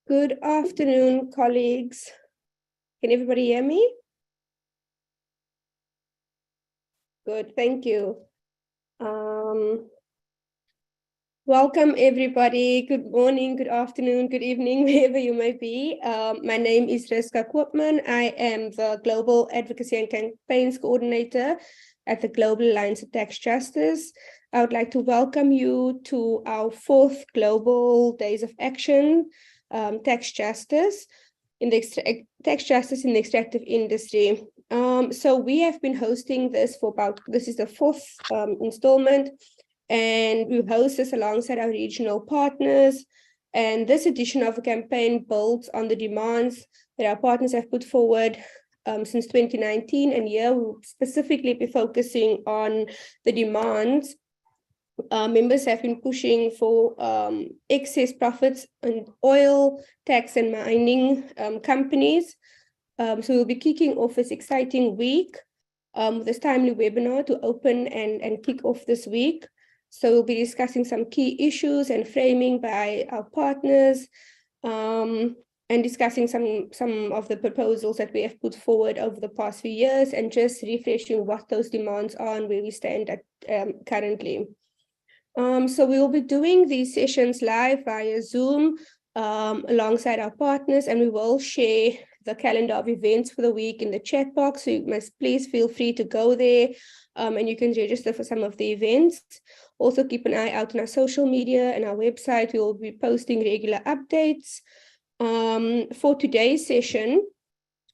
Good afternoon, colleagues. Can everybody hear me? Good, thank you. Welcome, everybody. Good morning, good afternoon, good evening, wherever you may be. My name is Riska Koopman. I am the Global Advocacy and Campaigns Coordinator at the Global Alliance of Tax Justice. I would like to welcome you to our 4th Global Days of Action, Tax Justice in the Extractive Industry. So we have been hosting this for this is the 4th installment, and we host this alongside our regional partners. And this edition of the campaign builds on the demands that our partners have put forward since 2019. And here we'll specifically be focusing on the demands. Members have been pushing for excess profits in oil, tax and mining companies. So we'll be kicking off this exciting week with this timely webinar to open and kick off this week. So we'll be discussing some key issues and framing by our partners and discussing some of the proposals that we have put forward over the past few years and just refreshing what those demands are and where we stand at currently. So we will be doing these sessions live via Zoom alongside our partners, and we will share the calendar of events for the week in the chat box. So you must please feel free to go there and you can register for some of the events. Also keep an eye out on our social media and our website. We will be posting regular updates. For today's session,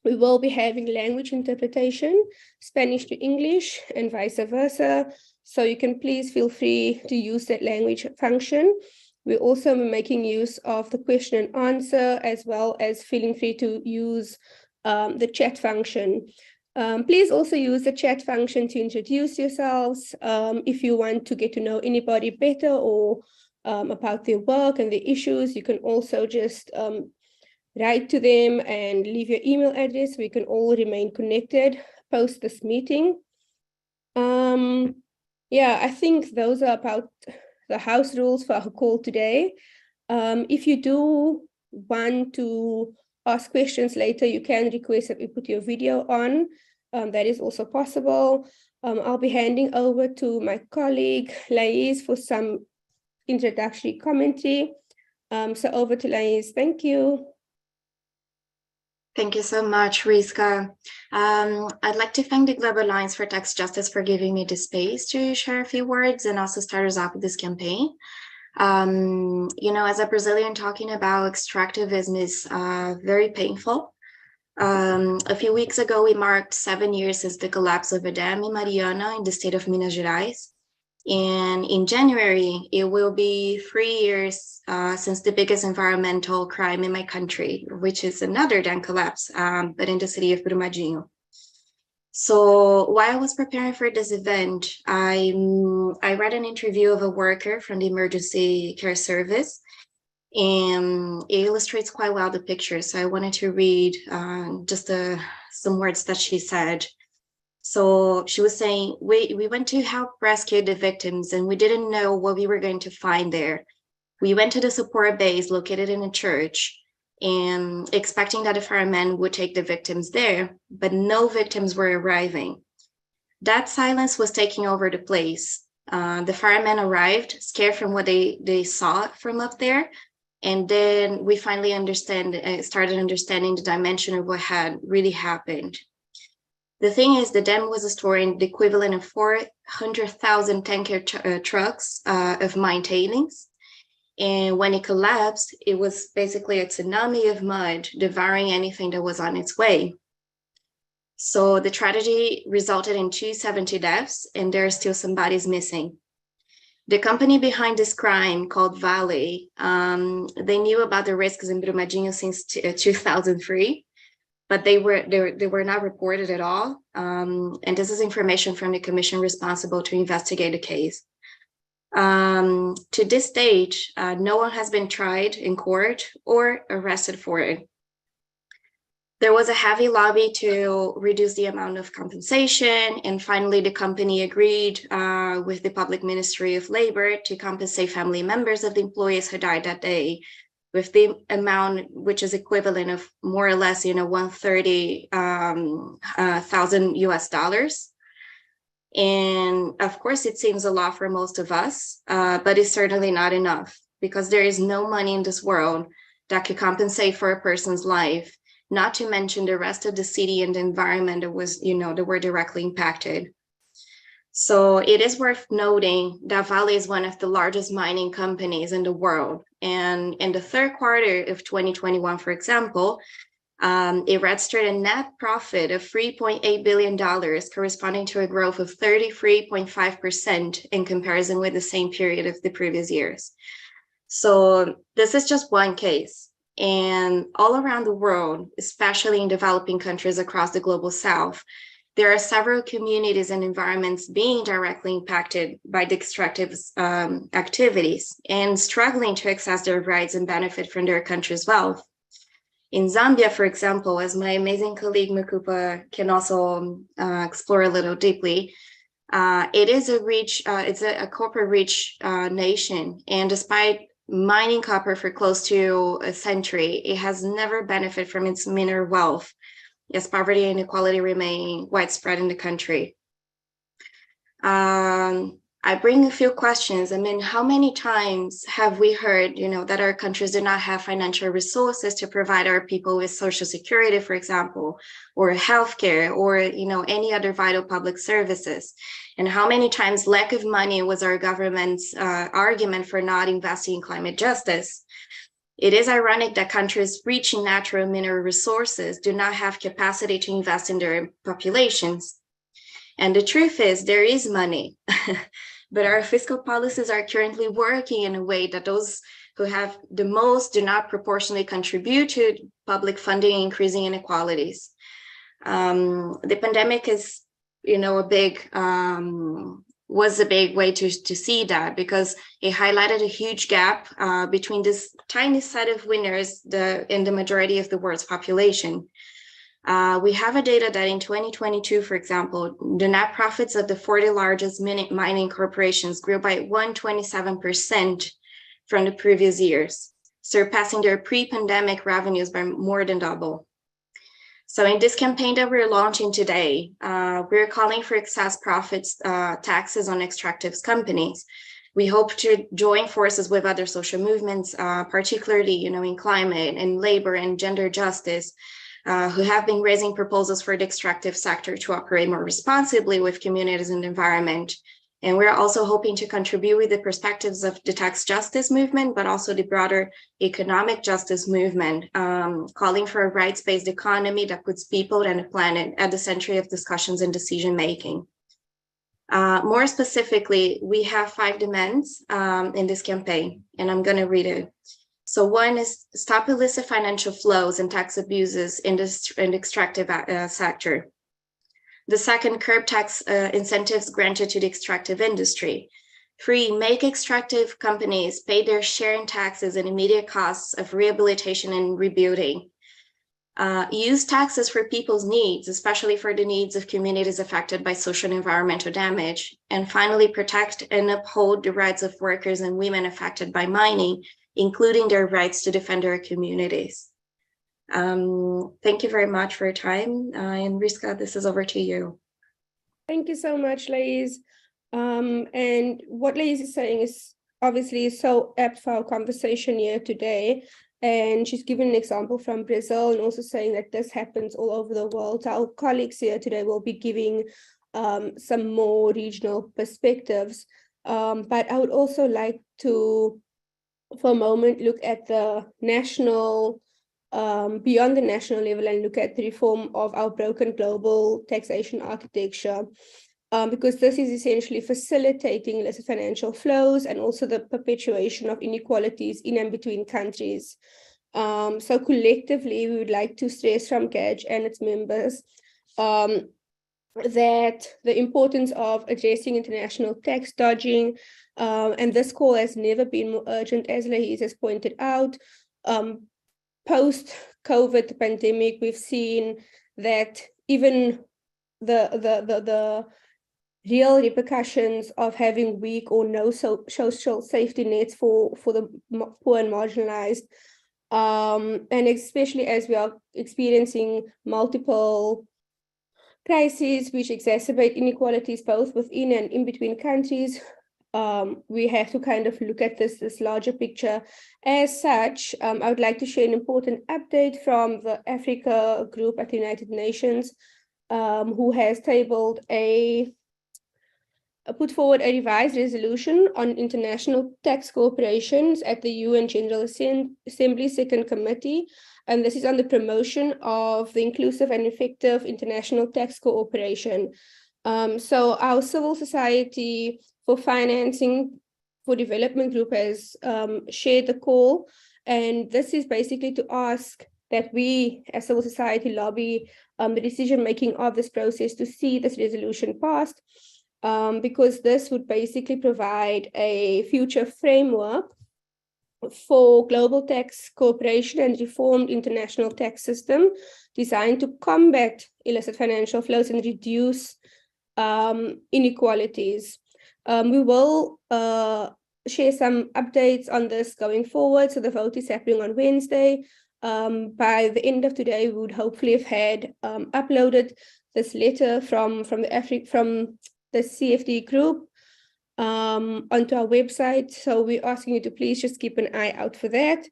we will be having language interpretation, Spanish to English and vice versa. So you can please feel free to use that language function. We're also making use of the question and answer, as well as feeling free to use the chat function. Please also use the chat function to introduce yourselves. If you want to get to know anybody better or about their work and the issues, you can also just write to them and leave your email address. We can all remain connected post this meeting. Yeah, I think those are about the house rules for our call today. If you do want to ask questions later, you can request that we put your video on. That is also possible. I'll be handing over to my colleague, Lais, for some introductory commentary. So over to Lais. Thank you. Thank you so much, Riska. I'd like to thank the Global Alliance for Tax Justice for giving me the space to share a few words and also start us off with this campaign. You know, as a Brazilian, talking about extractivism is very painful. A few weeks ago, we marked 7 years since the collapse of a dam in Mariana in the state of Minas Gerais. And in January, it will be 3 years since the biggest environmental crime in my country, which is another dam collapse, but in the city of Brumadinho. So while I was preparing for this event, I read an interview of a worker from the emergency care service, and it illustrates quite well the picture. So I wanted to read just some words that she said. So she was saying, we went to help rescue the victims and we didn't know what we were going to find there. We went to the support base located in a church and expecting that the firemen would take the victims there, but no victims were arriving. That silence was taking over the place. The firemen arrived, scared from what they saw from up there. And then we finally started understanding the dimension of what had really happened. The thing is, the dam was storing the equivalent of 400,000 tanker trucks of mine tailings. And when it collapsed, it was basically a tsunami of mud devouring anything that was on its way. So the tragedy resulted in 270 deaths, and there are still some bodies missing. The company behind this crime, called Vale, they knew about the risks in Brumadinho since 2003, but they were not reported at all. And this is information from the commission responsible to investigate the case. To this date, no one has been tried in court or arrested for it. There was a heavy lobby to reduce the amount of compensation, and finally the company agreed with the Public Ministry of Labor to compensate family members of the employees who died that day with the amount which is equivalent of more or less, $130,000 US. And of course, it seems a lot for most of us, but it's certainly not enough, because there is no money in this world that could compensate for a person's life, not to mention the rest of the city and the environment that were directly impacted. So it is worth noting that Vale is one of the largest mining companies in the world. And in the third quarter of 2021, for example, it registered a net profit of $3.8 billion, corresponding to a growth of 33.5% in comparison with the same period of the previous years. So this is just one case. And all around the world, especially in developing countries across the global south, there are several communities and environments being directly impacted by the extractive activities and struggling to access their rights and benefit from their country's wealth. In Zambia, for example, as my amazing colleague Mukupa can also explore a little deeply, it is it's a copper-rich nation, and despite mining copper for close to a century, it has never benefited from its mineral wealth, as poverty and inequality remain widespread in the country. I bring a few questions. I mean, how many times have we heard, that our countries do not have financial resources to provide our people with social security, for example, or healthcare, or, any other vital public services? And how many times lack of money was our government's argument for not investing in climate justice? It is ironic that countries rich in natural mineral resources do not have capacity to invest in their populations. And the truth is, there is money, but our fiscal policies are currently working in a way that those who have the most do not proportionally contribute to public funding, increasing inequalities. The pandemic is, was a big way to see that, because it highlighted a huge gap between this tiny set of winners and the majority of the world's population. We have a data that in 2022, for example, the net profits of the 40 largest mining corporations grew by 127% from the previous years, surpassing their pre-pandemic revenues by more than double. So in this campaign that we're launching today, we're calling for excess profits taxes on extractives companies. We hope to join forces with other social movements, particularly, in climate and labor and gender justice, who have been raising proposals for the extractive sector to operate more responsibly with communities and the environment. And we're also hoping to contribute with the perspectives of the tax justice movement, but also the broader economic justice movement, calling for a rights-based economy that puts people and the planet at the center of discussions and decision-making. More specifically, we have 5 demands in this campaign, and I'm going to read it. So one is stop illicit financial flows and tax abuses in the extractive sector. The second, curb tax incentives granted to the extractive industry. 3, make extractive companies pay their share in taxes and immediate costs of rehabilitation and rebuilding. Use taxes for people's needs, especially for the needs of communities affected by social and environmental damage. And finally, protect and uphold the rights of workers and women affected by mining, including their rights to defend their communities. Thank you very much for your time. And Riska, this is over to you. Thank you so much, Lais. And what Lais is saying is obviously so apt for our conversation here today. And she's given an example from Brazil and also saying that this happens all over the world. Our colleagues here today will be giving some more regional perspectives. But I would also like to, for a moment, look at the national beyond the national level and look at the reform of our broken global taxation architecture, because this is essentially facilitating illicit financial flows and also the perpetuation of inequalities in and between countries. So collectively, we would like to stress from GATJ and its members that the importance of addressing international tax dodging, and this call has never been more urgent, as Lahiz has pointed out. Post-COVID pandemic, we've seen that even the real repercussions of having weak or no social safety nets for the poor and marginalized, and especially as we are experiencing multiple crises which exacerbate inequalities both within and in between countries, we have to kind of look at this larger picture. As such, I would like to share an important update from the Africa group at the United Nations, who has tabled put forward a revised resolution on international tax cooperations at the UN General Assembly Second Committee. And this is on the promotion of the inclusive and effective international tax cooperation. So our civil society for financing for development group has shared the call. And this is basically to ask that we as civil society lobby the decision-making of this process to see this resolution passed, because this would basically provide a future framework for global tax cooperation and reformed international tax system designed to combat illicit financial flows and reduce inequalities. We will share some updates on this going forward. So the vote is happening on Wednesday. By the end of today, we would hopefully have had uploaded this letter from the CFD group onto our website. So we're asking you to please just keep an eye out for that.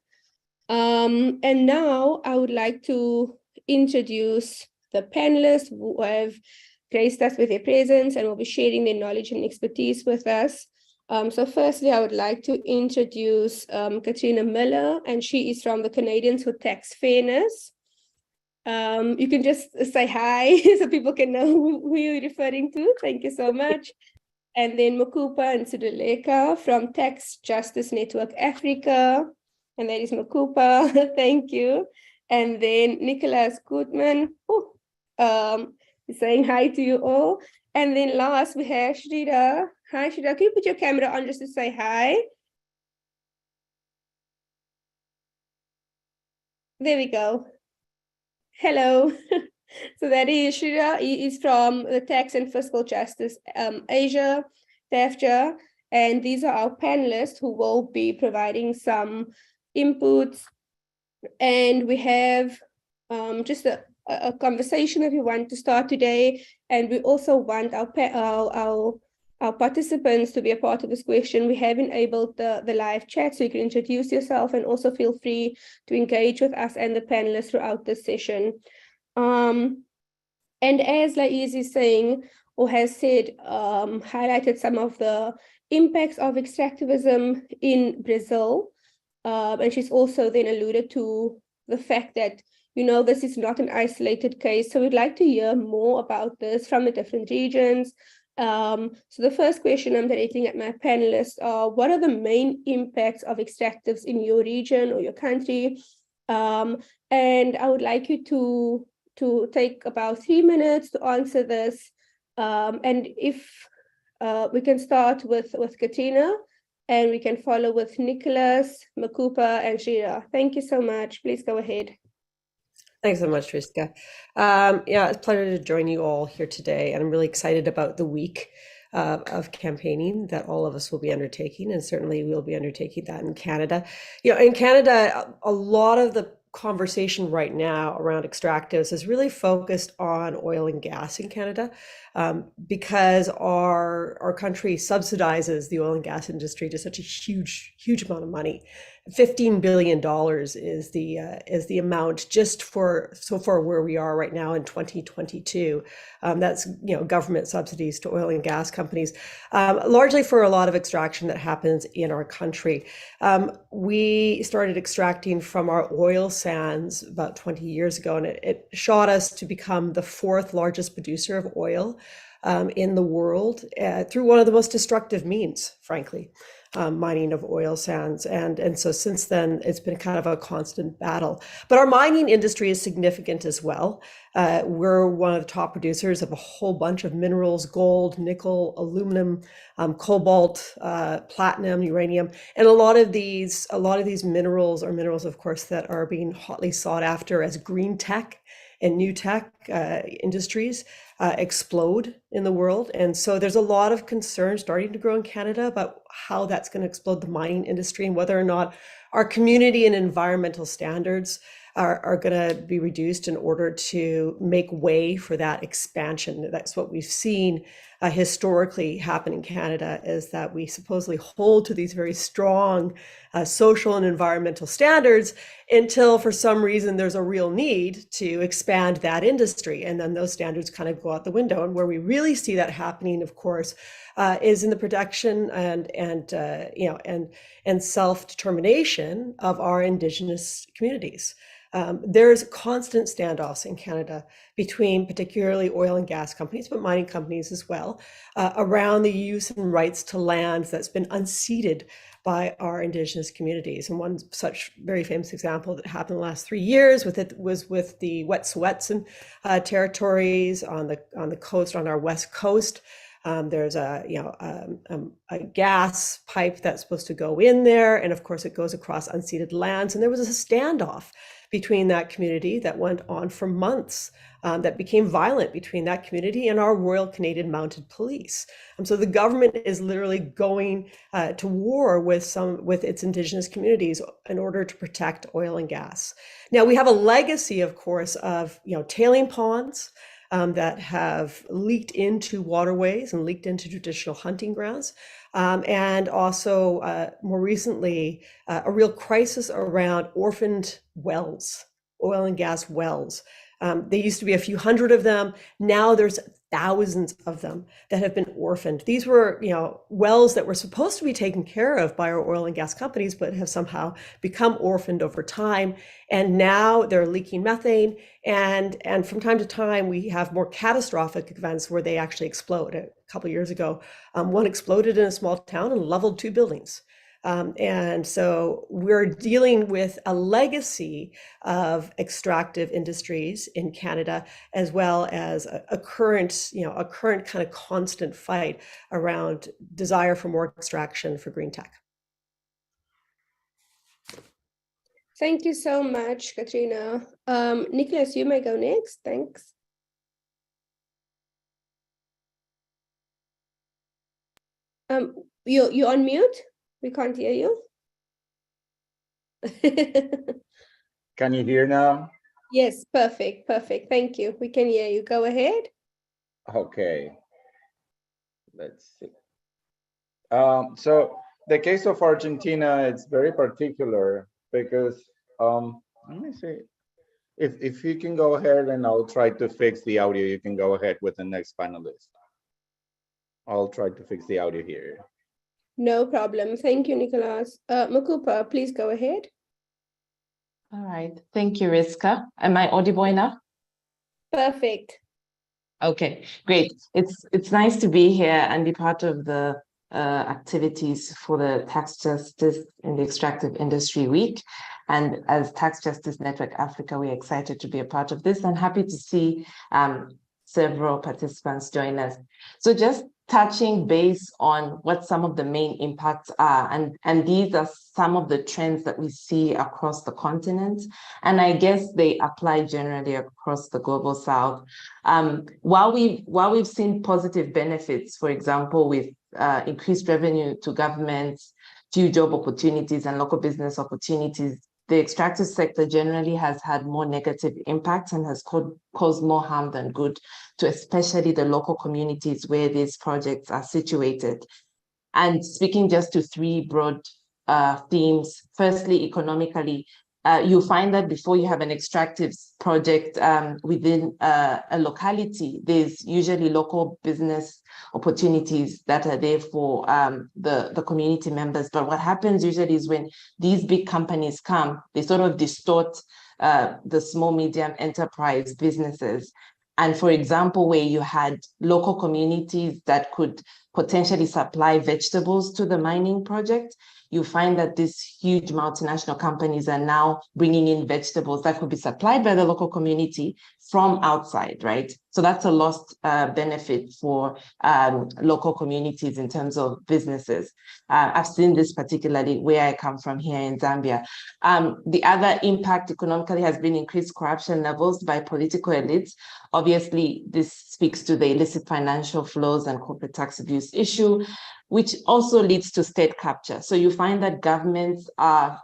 And now I would like to introduce the panelists who have graced us with their presence and will be sharing their knowledge and expertise with us. So firstly, I would like to introduce Katrina Miller, and she is from the Canadians for Tax Fairness. You can just say hi so people can know who you're referring to. Thank you so much. And then Mukupa and Nsenduluka from Tax Justice Network Africa. And that is Mukupa. Thank you. And then Nicolás Gutman, saying hi to you all. And then last we have Sreedhar. Hi, Sreedhar. Can you put your camera on just to say hi? There we go. Hello. So that is Sreedhar. He is from the Tax and Fiscal Justice Asia, TAFJA. And these are our panelists who will be providing some inputs. And we have just a conversation that we want to start today. And we also want our participants to be a part of this question. We have enabled the live chat, so you can introduce yourself and also feel free to engage with us and the panelists throughout this session. And as Lahiz is saying, or has said, highlighted some of the impacts of extractivism in Brazil. And she's also then alluded to the fact that, this is not an isolated case. So we'd like to hear more about this from the different regions. So the first question I'm directing at my panelists are, what are the main impacts of extractives in your region or your country? And I would like you to take about 3 minutes to answer this. And if we can start with Katrina, and we can follow with Nicolás, Mukupa, and Sreedhar. Thank you so much. Please go ahead. Thanks so much, Riska. Yeah, it's a pleasure to join you all here today. And I'm really excited about the week of campaigning that all of us will be undertaking. And certainly we'll be undertaking that in Canada. In Canada, a lot of the conversation right now around extractives is really focused on oil and gas in Canada, because our country subsidizes the oil and gas industry to such a huge amount of money. $15 billion is the amount just for so far where we are right now in 2022. That's government subsidies to oil and gas companies, largely for a lot of extraction that happens in our country. We started extracting from our oil sands about 20 years ago, and it shot us to become the fourth largest producer of oil in the world through one of the most destructive means, frankly. Mining of oil sands. And so since then, it's been kind of a constant battle. But our mining industry is significant as well. We're one of the top producers of a whole bunch of minerals: gold, nickel, aluminum, cobalt, platinum, uranium. And a lot of these minerals are minerals, of course, that are being hotly sought after as green tech and new tech industries explode in the world. And so there's a lot of concern starting to grow in Canada about how that's going to explode the mining industry and whether or not our community and environmental standards are going to be reduced in order to make way for that expansion. That's what we've seen historically happen in Canada, is that we supposedly hold to these very strong social and environmental standards until for some reason there's a real need to expand that industry, and then those standards kind of go out the window. And where we really see that happening, of course, is in the protection and self-determination of our Indigenous communities. There's constant standoffs in Canada between particularly oil and gas companies, but mining companies as well, around the use and rights to land that's been unceded by our Indigenous communities. And one such very famous example that happened in the last 3 years was with the Wet'suwet'en territories on the coast, on our west coast. There's a gas pipe that's supposed to go in there, and of course it goes across unceded lands. And there was a standoff between that community that went on for months, that became violent between that community and our Royal Canadian Mounted Police. So the government is literally going to war with its Indigenous communities in order to protect oil and gas. Now we have a legacy, of course, of tailing ponds that have leaked into waterways and leaked into traditional hunting grounds. And also more recently, a real crisis around orphaned wells, oil and gas wells. There used to be a few hundred of them. Now there's thousands of them that have been orphaned. These were, wells that were supposed to be taken care of by our oil and gas companies, but have somehow become orphaned over time. And now they're leaking methane. And from time to time, we have more catastrophic events where they actually explode. A couple of years ago, one exploded in a small town and leveled 2 buildings. And so we're dealing with a legacy of extractive industries in Canada, as well as a current kind of constant fight around desire for more extraction for green tech. Thank you so much, Katrina. Nicolás, you may go next. Thanks. You on mute? We can't hear you. Can you hear now? Yes, perfect. Thank you. We can hear you. Go ahead. Okay. Let's see. So the case of Argentina, it's very particular because, let me see. If you can go ahead and I'll try to fix the audio, you can go ahead with the next panelist. I'll try to fix the audio here. No problem. Thank you, Nicolás. Mukupa, please go ahead. All right. Thank you, Riska. Am I audible enough? Perfect. Okay, great. It's nice to be here and be part of the activities for the Tax Justice in the Extractive Industry Week. And as Tax Justice Network Africa, we're excited to be a part of this and happy to see several participants join us. So just touching base on what some of the main impacts are, and these are some of the trends that we see across the continent, and I guess they apply generally across the global South. While we've seen positive benefits, for example, with increased revenue to governments, few job opportunities and local business opportunities, the extractive sector generally has had more negative impacts and has caused more harm than good to especially the local communities where these projects are situated. And speaking just to three broad themes. Firstly, economically, you find that before you have an extractives project within a locality, there's usually local business opportunities that are there for the community members. But what happens usually is when these big companies come, they sort of distort the small, medium enterprise businesses. And for example, where you had local communities that could potentially supply vegetables to the mining project, you find that these huge multinational companies are now bringing in vegetables that could be supplied by the local community from outside, right? So that's a lost benefit for local communities in terms of businesses. I've seen this particularly where I come from here in Zambia. The other impact economically has been increased corruption levels by political elites. Obviously, this speaks to the illicit financial flows and corporate tax abuse issue, which also leads to state capture. So you find that governments are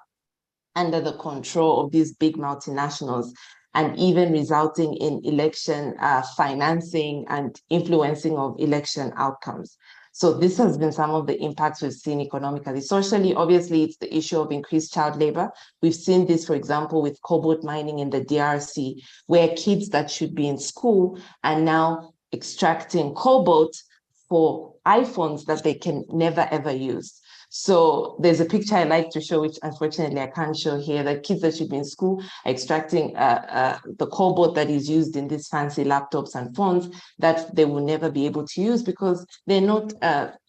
under the control of these big multinationals, and even resulting in election financing and influencing of election outcomes. So this has been some of the impacts we've seen economically. Socially, obviously, it's the issue of increased child labor. We've seen this, for example, with cobalt mining in the DRC, where kids that should be in school are now extracting cobalt for iPhones that they can never, ever use. So there's a picture I like to show, which unfortunately I can't show here, that kids that should be in school are extracting the cobalt that is used in these fancy laptops and phones that they will never be able to use because they're not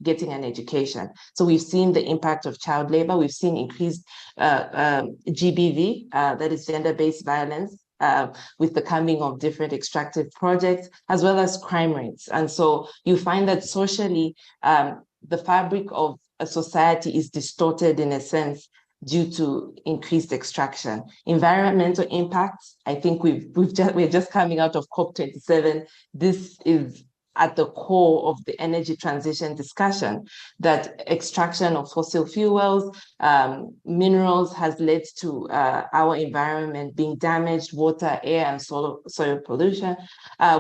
getting an education. So we've seen the impact of child labor. We've seen increased GBV, that is gender-based violence, with the coming of different extractive projects, as well as crime rates. And so you find that socially, the fabric of a society is distorted in a sense due to increased extraction. Environmental impacts, I think we're just coming out of COP27. This is at the core of the energy transition discussion, that extraction of fossil fuels, minerals has led to our environment being damaged, water, air, and soil pollution.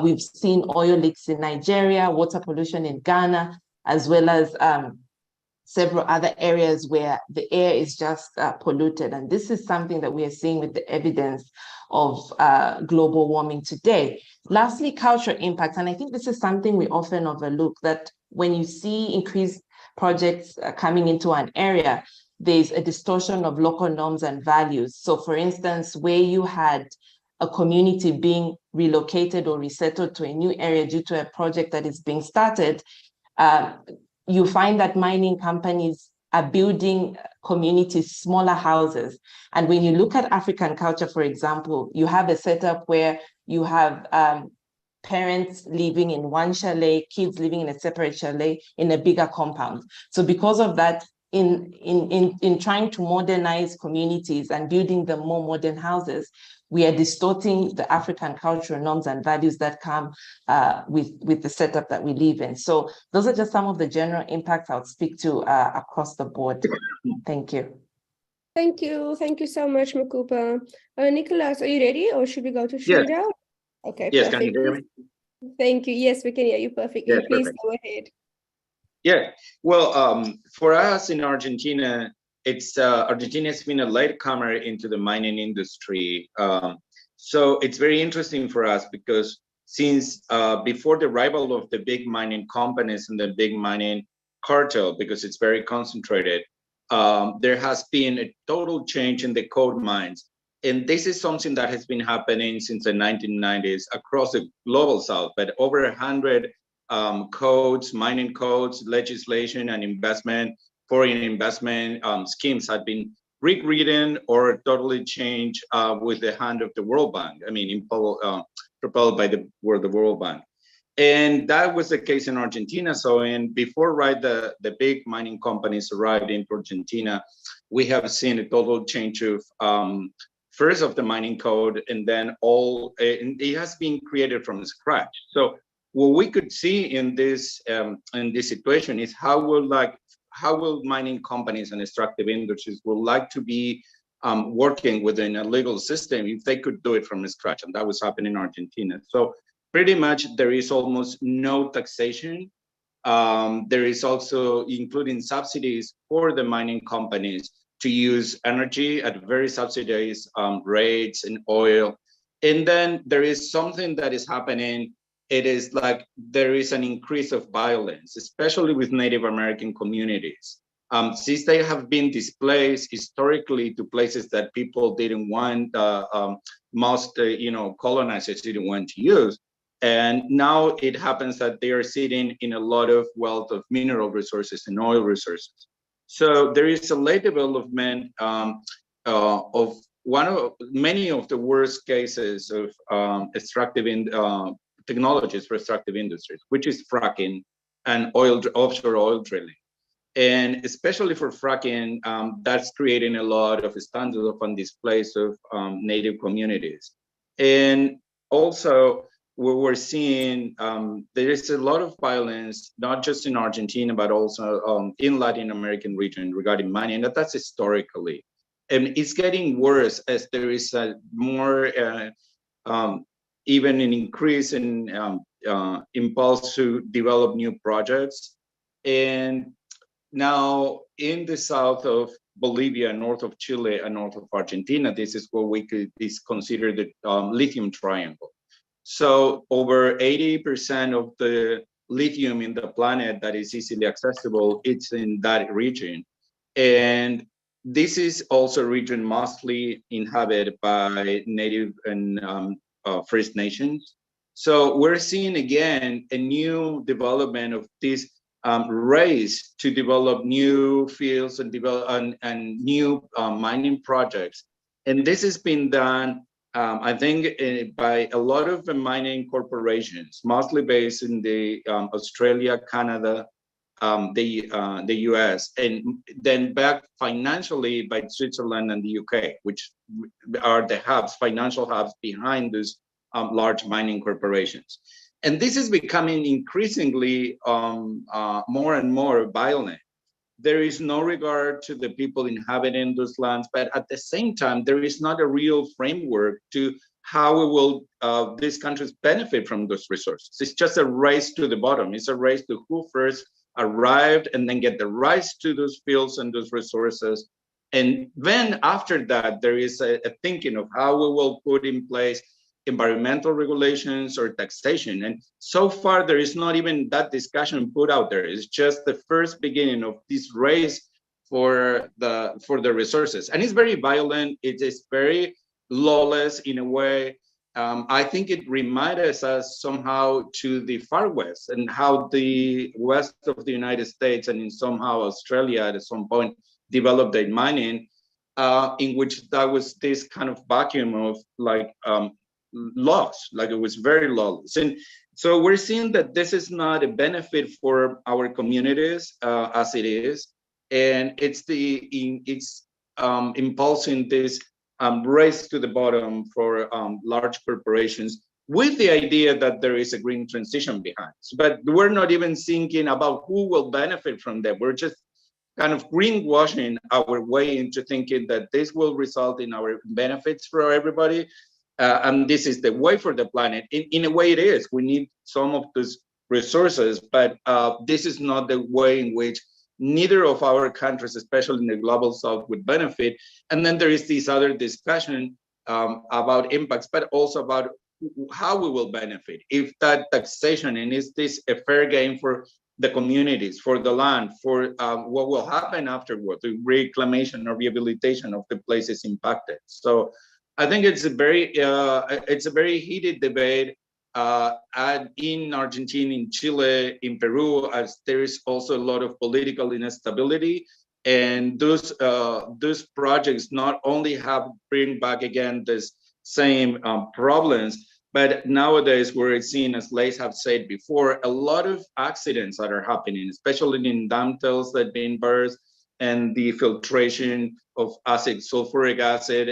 We've seen oil leaks in Nigeria, water pollution in Ghana, as well as several other areas where the air is just polluted. And this is something that we are seeing with the evidence of global warming today. Lastly, cultural impacts. And I think this is something we often overlook, that when you see increased projects coming into an area, there's a distortion of local norms and values. So for instance, where you had a community being relocated or resettled to a new area due to a project that is being started, you find that mining companies are building communities, smaller houses. And when you look at African culture, for example, you have a setup where you have parents living in one chalet, kids living in a separate chalet in a bigger compound. So because of that, in trying to modernize communities and building them more modern houses, we are distorting the African cultural norms and values that come with the setup that we live in. So those are just some of the general impacts I would speak to across the board. Thank you. Thank you. Thank you so much, Mukupa. Nicolás, are you ready, or should we go to Sreedhar? Yes. Okay, yes, perfect. can you hear me? Thank you. Yes, we can hear you perfectly. Yes, Please perfect. go ahead. Yeah, well, for us in Argentina, Argentina has been a latecomer into the mining industry. So it's very interesting for us because since before the arrival of the big mining companies and the big mining cartel, because it's very concentrated, there has been a total change in the coal mines. And this is something that has been happening since the 1990s across the global south, but over 100 codes, mining codes, legislation, and investment, foreign investment schemes have been rewritten or totally changed with the hand of the World Bank. I mean, propelled by the World Bank. And that was the case in Argentina. So before the big mining companies arrived into Argentina, we have seen a total change of first of the mining code, and then it has been created from scratch. So what we could see in this situation is how will mining companies and extractive industries would like to be working within a legal system if they could do it from scratch, and that was happening in Argentina. So pretty much there is almost no taxation. There is also including subsidies for the mining companies to use energy at very subsidized rates in oil. And then there is something that is happening. It is like there is an increase of violence, especially with Native American communities. Since they have been displaced historically to places that people didn't want, most colonizers didn't want to use. And now it happens that they are sitting in a lot of wealth of mineral resources and oil resources. So there is a late development of many of the worst cases of extractive technologies for extractive industries, which is fracking and offshore oil drilling. And especially for fracking, that's creating a lot of standoff and displace of native communities. And also, we're seeing there is a lot of violence, not just in Argentina, but also in Latin American region regarding mining, and that's historically. And it's getting worse as there is a more, even an increase in impulse to develop new projects. And now in the south of Bolivia, north of Chile, and north of Argentina, this is what is considered the lithium triangle. So over 80% of the lithium in the planet that is easily accessible, it's in that region. And this is also a region mostly inhabited by Native and First Nations. So we're seeing again a new development of this race to develop new fields and new mining projects. And this has been done, I think, by a lot of the mining corporations, mostly based in the Australia, Canada, the US, and then backed financially by Switzerland and the UK, which are the hubs, financial hubs behind these large mining corporations. And this is becoming increasingly more and more violent. There is no regard to the people inhabiting those lands, but at the same time, there is not a real framework to how will these countries benefit from those resources. It's just a race to the bottom. It's a race to who first arrived and then get the rights to those fields and those resources. And then after that, there is a thinking of how we will put in place environmental regulations or taxation. And so far, there is not even that discussion put out there. It's just the first beginning of this race for the resources. And it's very violent. It is very lawless in a way. I think it reminds us somehow to the far west and how the west of the United States and in somehow Australia at some point developed their mining, in which that was this kind of vacuum of like laws, like it was very lawless. And so we're seeing that this is not a benefit for our communities as it is. And it's impulsing this race to the bottom for large corporations with the idea that there is a green transition behind. But we're not even thinking about who will benefit from that. We're just kind of greenwashing our way into thinking that this will result in our benefits for everybody. And this is the way for the planet. In a way it is. We need some of those resources, but this is not the way in which neither of our countries, especially in the global south, would benefit. And then there is this other discussion about impacts, but also about how we will benefit. If that taxation, and is this a fair game for the communities, for the land, for what will happen afterward, the reclamation or rehabilitation of the places impacted. So I think it's a very heated debate in Argentina, in Chile, in Peru, as there is also a lot of political instability. And those projects not only have bring back again this same problems, but nowadays we're seeing, as Lace have said before, a lot of accidents that are happening, especially in dam tails that being burst, and the filtration of sulfuric acid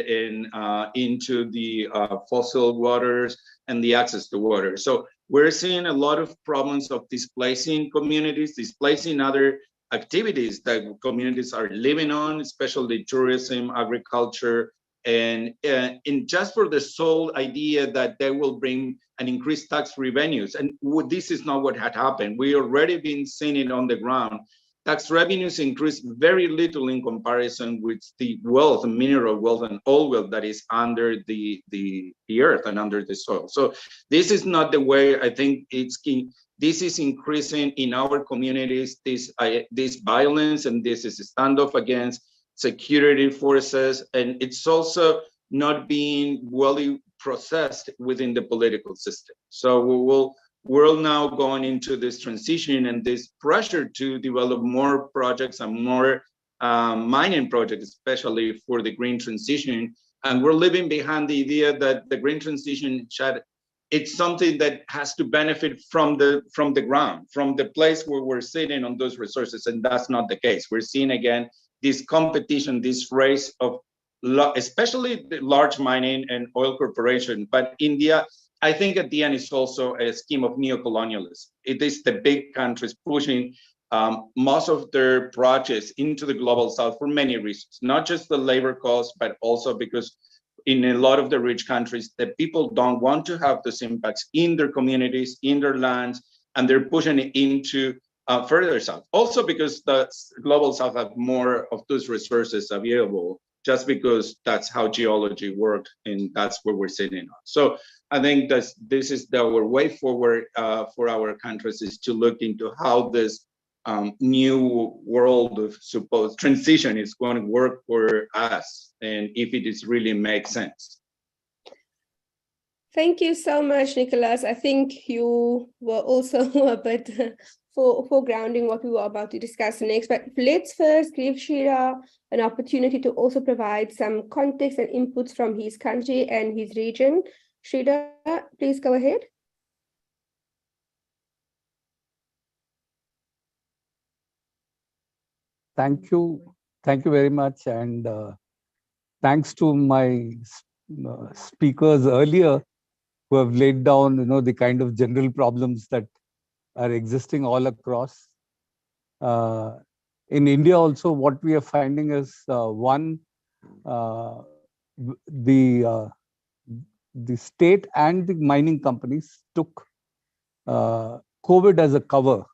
into the fossil waters and the access to water. So we're seeing a lot of problems of displacing communities, displacing other activities that communities are living on, especially tourism, agriculture, and just for the sole idea that they will bring an increased tax revenues. And this is not what had happened. We already been seeing it on the ground. tax revenues increase very little in comparison with the wealth, mineral wealth, and oil wealth that is under the earth and under the soil. So this is not the way. I think it's key. This is increasing in our communities, this violence, and this is a standoff against security forces, and it's also not being well processed within the political system. So we're now going into this transition and this pressure to develop more projects and more mining projects, especially for the green transition. And we're leaving behind the idea that the green transition it's something that has to benefit from the ground, from the place where we're sitting on those resources, and that's not the case. We're seeing again this competition, this race of especially the large mining and oil corporation. But India, I think at the end, it's also a scheme of neocolonialism. It is the big countries pushing most of their projects into the global south for many reasons, not just the labor cost, but also because in a lot of the rich countries, the people don't want to have those impacts in their communities, in their lands, and they're pushing it into further south. Also because the global south have more of those resources available, just because that's how geology works, and that's where we're sitting on. So I think this is our way forward for our countries, is to look into how this new world of supposed transition is going to work for us, and if it is really makes sense. Thank you so much, Nicolás. I think you were also a bit foregrounding what we were about to discuss next, but let's first give Sreedhar an opportunity to also provide some context and inputs from his country and his region. Sreedhar, please go ahead. Thank you very much, and thanks to my speakers earlier who have laid down, the kind of general problems that are existing all across. In India also, what we are finding is one, the state and the mining companies took COVID as a cover,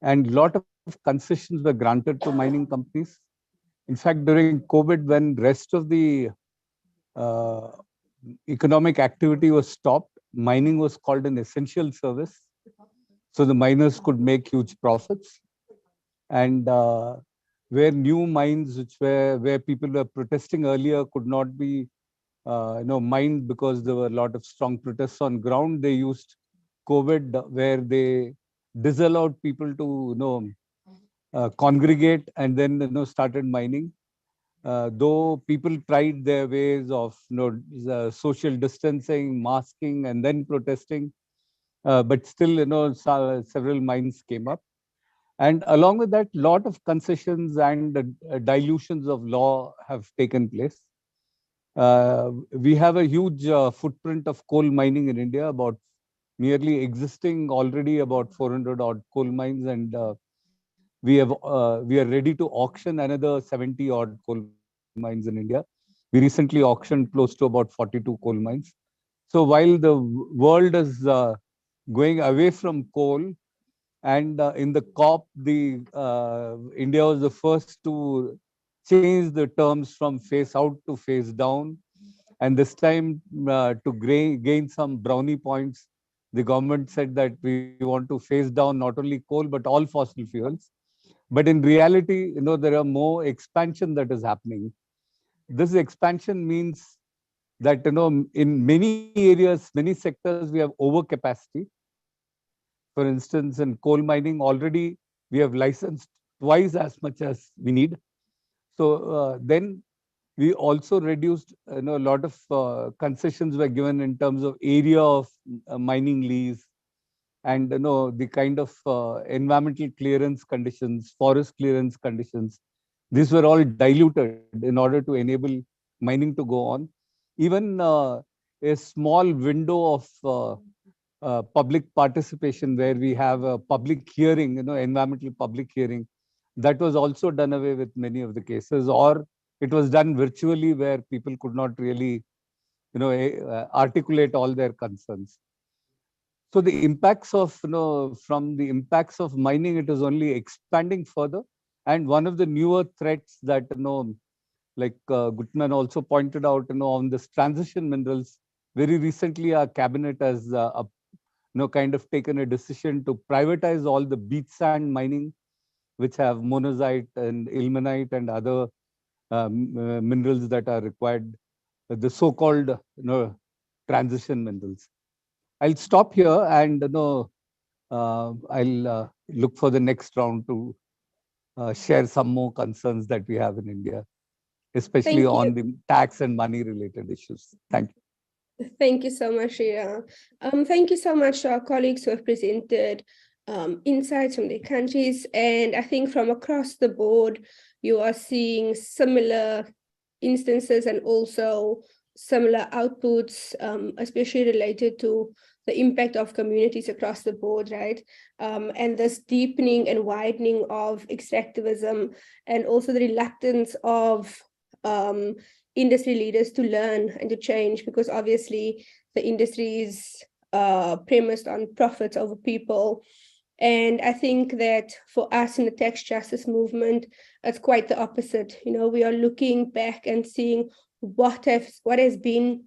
and a lot of concessions were granted to mining companies. In fact, during COVID, when rest of the economic activity was stopped, mining was called an essential service. So the miners could make huge profits. And where new mines, where people were protesting earlier, could not be mined because there were a lot of strong protests on ground, they used COVID, where they disallowed people to congregate and then started mining. Though people tried their ways of social distancing, masking, and then protesting, but still several mines came up. And along with that, lot of concessions and dilutions of law have taken place. We have a huge footprint of coal mining in India, about nearly existing already about 400 odd coal mines, and we are ready to auction another 70 odd coal mines in India. We recently auctioned close to about 42 coal mines. So while the world is going away from coal, and in the COP, India was the first to change the terms from phase out to phase down. And this time, to gain some brownie points, the government said that we want to phase down not only coal, but all fossil fuels. But in reality, there are more expansion that is happening. This expansion means that, in many areas, many sectors, we have overcapacity. For instance, in coal mining, already we have licensed twice as much as we need. So then we also reduced, a lot of concessions were given in terms of area of mining lease, and the kind of environmental clearance conditions, forest clearance conditions. These were all diluted in order to enable mining to go on. Even a small window of public participation, where we have a public hearing, environmental public hearing, that was also done away with many of the cases, or it was done virtually, where people could not really, articulate all their concerns. So the impacts of, from the impacts of mining, it is only expanding further. And one of the newer threats that, like Gutman also pointed out, on this transition minerals, very recently our cabinet has kind of taken a decision to privatize all the beach sand mining, which have monazite and ilmenite and other minerals that are required, the so-called transition minerals. I'll stop here and I'll look for the next round to share some more concerns that we have in India, especially on the tax and money related issues. Thank you. Thank you so much, Sreedhar. Thank you so much to our colleagues who have presented insights from their countries. And I think from across the board, you are seeing similar instances and also similar outputs, especially related to the impact of communities across the board, right? And this deepening and widening of extractivism, and also the reluctance of industry leaders to learn and to change, because obviously the industry is premised on profits over people. And I think that for us in the tax justice movement, it's quite the opposite. We are looking back and seeing what has been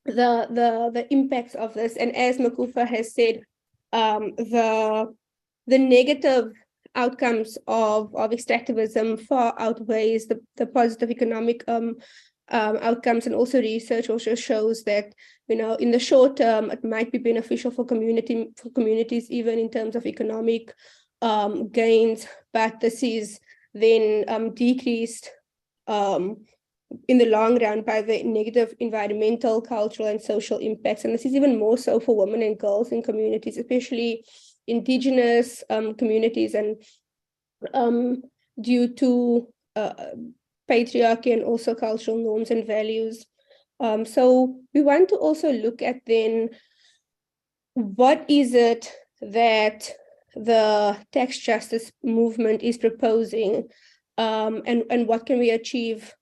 the impacts of this. And as Mukupa has said, the negative outcomes of extractivism far outweighs the positive economic outcomes. And also research also shows that in the short term it might be beneficial for communities even in terms of economic gains, but this is then decreased in the long run by the negative environmental, cultural, and social impacts. And this is even more so for women and girls in communities, especially indigenous communities, and due to patriarchy and also cultural norms and values. So we want to also look at then what is it that the tax justice movement is proposing, and what can we achieve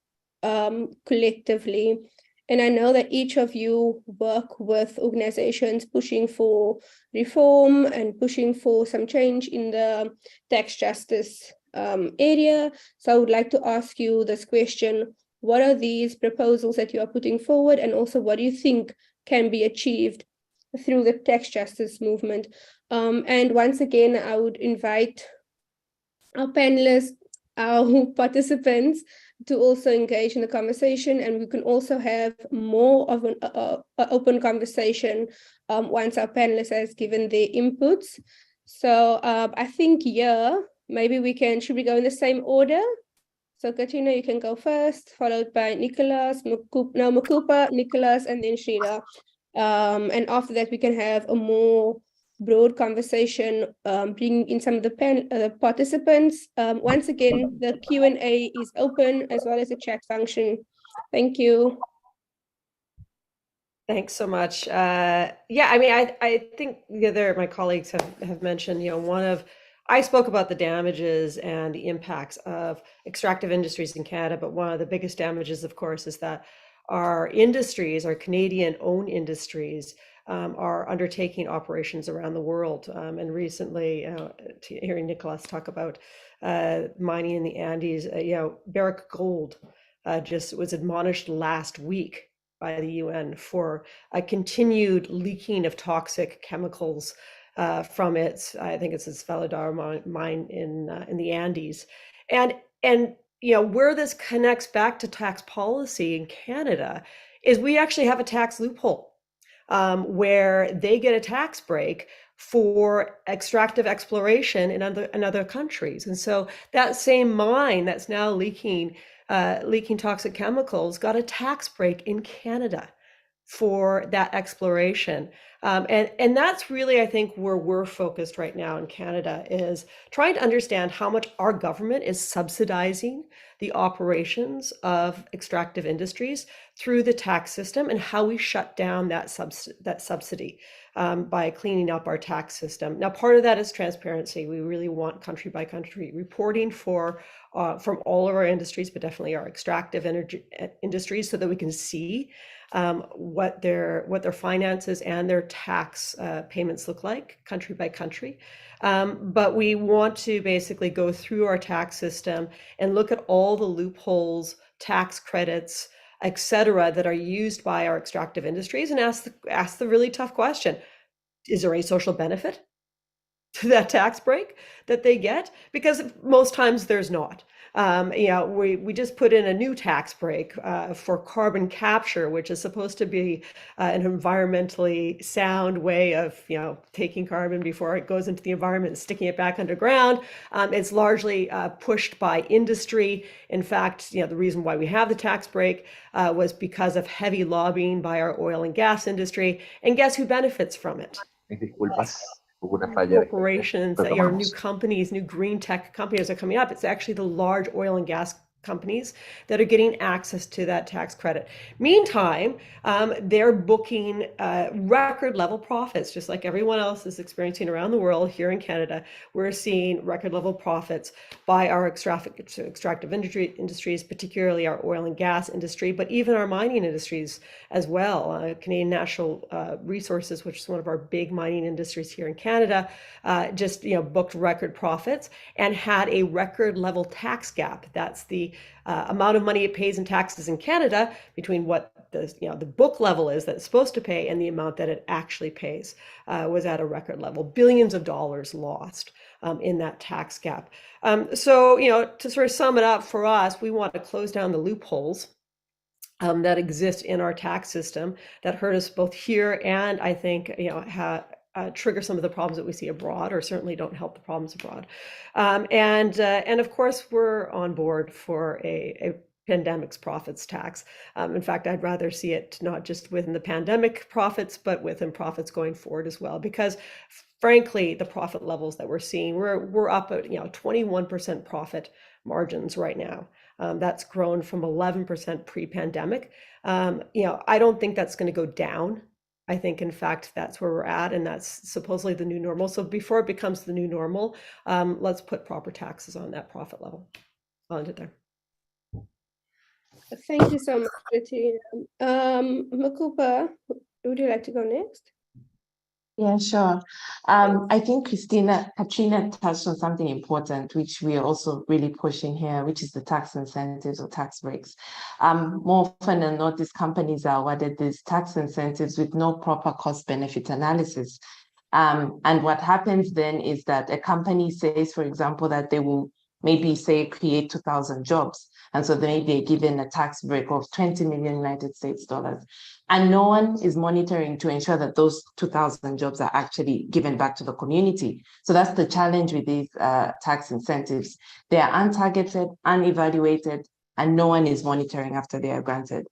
collectively. And I know that each of you work with organizations pushing for reform and pushing for some change in the tax justice area. So I would like to ask you this question: what are these proposals that you are putting forward, and also what do you think can be achieved through the tax justice movement? And once again, I would invite our panelists, our participants, to also engage in the conversation, and we can also have more of an open conversation once our panelists has given their inputs. So I think maybe should we go in the same order? So Katrina, you can go first, followed by Nicolás, Mukupa, Nicolás, and then Sreedhar. And after that, we can have a more broad conversation, bringing in some of the participants. Once again, the Q&A is open as well as the chat function. Thank you. Thanks so much. Yeah, I mean, I think my colleagues have mentioned, I spoke about the damages and the impacts of extractive industries in Canada, but one of the biggest damages, of course, is that our industries, our Canadian-owned industries, are undertaking operations around the world. And recently, hearing Nicolás talk about mining in the Andes, Barrick Gold just was admonished last week by the UN for a continued leaking of toxic chemicals from its Sreedhar mine in the Andes. And where this connects back to tax policy in Canada is we actually have a tax loophole where they get a tax break for extractive exploration in other countries. And so that same mine that's now leaking toxic chemicals got a tax break in Canada for that exploration. And that's really, I think, where we're focused right now in Canada, is trying to understand how much our government is subsidizing the operations of extractive industries through the tax system, and how we shut down that subsidy by cleaning up our tax system. Now, part of that is transparency. We really want country by country reporting from all of our industries, but definitely our extractive industries, so that we can see what their finances and their tax payments look like country by country. But we want to basically go through our tax system and look at all the loopholes, tax credits, et cetera, that are used by our extractive industries, and ask the really tough question: is there a social benefit to that tax break that they get? Because most times there's not. We just put in a new tax break for carbon capture, which is supposed to be an environmentally sound way of taking carbon before it goes into the environment and sticking it back underground. It's largely pushed by industry. In fact, the reason why we have the tax break was because of heavy lobbying by our oil and gas industry. And guess who benefits from it? Corporations, new companies, new green tech companies are coming up. It's actually the large oil and gas companies that are getting access to that tax credit. Meantime, they're booking record level profits, just like everyone else is experiencing around the world. Here in Canada, we're seeing record level profits by our extractive industries, particularly our oil and gas industry, but even our mining industries as well. Canadian Natural Resources, which is one of our big mining industries here in Canada, just booked record profits and had a record level tax gap. That's the amount of money it pays in taxes in Canada between what the book level is that it's supposed to pay and the amount that it actually pays was at a record level. Billions of dollars lost in that tax gap. So to sort of sum it up for us, we want to close down the loopholes that exist in our tax system that hurt us both here and I think trigger some of the problems that we see abroad, or certainly don't help the problems abroad. And of course, we're on board for a pandemic's profits tax. In fact, I'd rather see it not just within the pandemic profits, but within profits going forward as well, because frankly, the profit levels that we're seeing, we're up at 21% profit margins right now. That's grown from 11% pre-pandemic. I don't think that's going to go down. I think, in fact, that's where we're at, and that's supposedly the new normal. So before it becomes the new normal, let's put proper taxes on that profit level. I'll end it there. Thank you so much, Katrina. Mukupa, would you like to go next? Yeah, sure. I think Katrina touched on something important, which we are also really pushing here, which is the tax incentives or tax breaks. More often than not, these companies are awarded these tax incentives with no proper cost-benefit analysis. And what happens then is that a company says, for example, that they will maybe say create 2,000 jobs. And so they may be given a tax break of 20 million United States dollars. And no one is monitoring to ensure that those 2,000 jobs are actually given back to the community. So that's the challenge with these tax incentives. They are untargeted, unevaluated, and no one is monitoring after they are granted.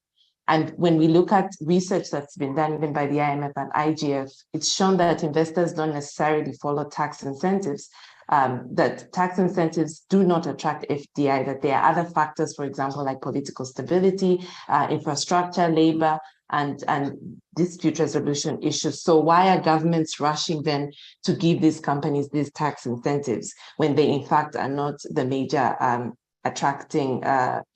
And when we look at research that's been done even by the IMF and IGF, it's shown that investors don't necessarily follow tax incentives, that tax incentives do not attract FDI, that there are other factors, for example, like political stability, infrastructure, labor, and dispute resolution issues. So why are governments rushing then to give these companies these tax incentives when they in fact are not the major attracting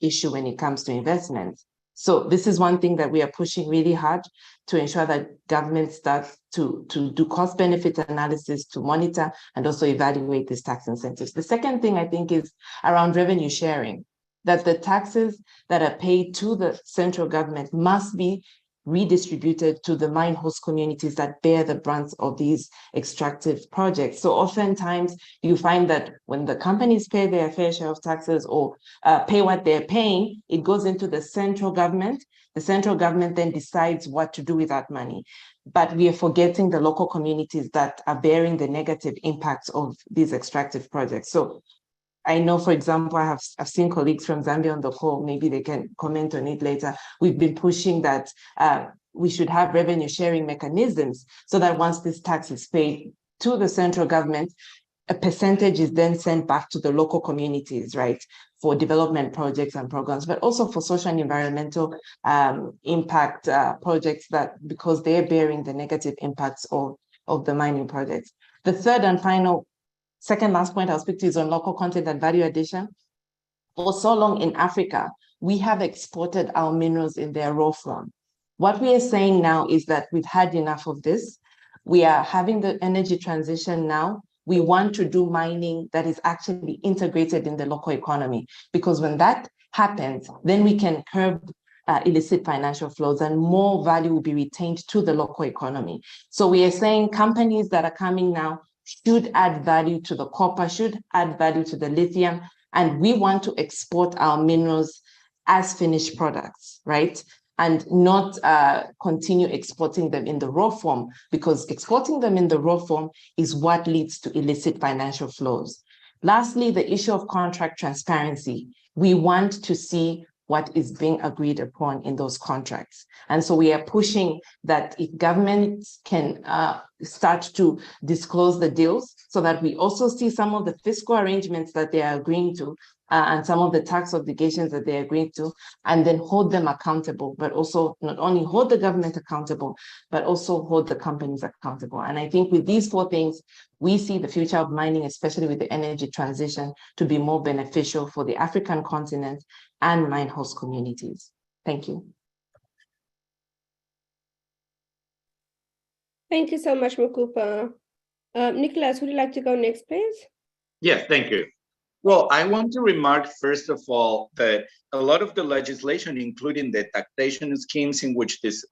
issue when it comes to investments? So this is one thing that we are pushing really hard to ensure that governments start to do cost-benefit analysis, to monitor and also evaluate these tax incentives. The second thing I think is around revenue sharing, that the taxes that are paid to the central government must be redistributed to the mine host communities that bear the brunt of these extractive projects. So oftentimes you find that when the companies pay their fair share of taxes or pay what they're paying, it goes into the central government. The central government then decides what to do with that money. But we are forgetting the local communities that are bearing the negative impacts of these extractive projects. So I know, for example, I've seen colleagues from Zambia on the call, maybe they can comment on it later. We've been pushing that we should have revenue sharing mechanisms so that once this tax is paid to the central government, a percentage is then sent back to the local communities, right, for development projects and programs, but also for social and environmental impact projects, that because they're bearing the negative impacts of the mining projects. The third and second last point I'll speak to is on local content and value addition. For so long in Africa, we have exported our minerals in their raw form. What we are saying now is that we've had enough of this. We are having the energy transition now. We want to do mining that is actually integrated in the local economy, because when that happens, then we can curb illicit financial flows and more value will be retained to the local economy. So we are saying companies that are coming now should add value to the copper, should add value to the lithium, and we want to export our minerals as finished products, right? And not continue exporting them in the raw form, because exporting them in the raw form is what leads to illicit financial flows. Lastly, the issue of contract transparency. We want to see what is being agreed upon in those contracts. And so we are pushing that if governments can start to disclose the deals, so that we also see some of the fiscal arrangements that they are agreeing to and some of the tax obligations that they are agreeing to, and then hold them accountable, but also not only hold the government accountable, but also hold the companies accountable. And I think with these four things, we see the future of mining, especially with the energy transition, to be more beneficial for the African continent and mine host communities. Thank you. Thank you so much, Mukupa. Nicolás, would you like to go next, please? Yes, thank you. Well, I want to remark, first of all, that a lot of the legislation, including the taxation schemes in which these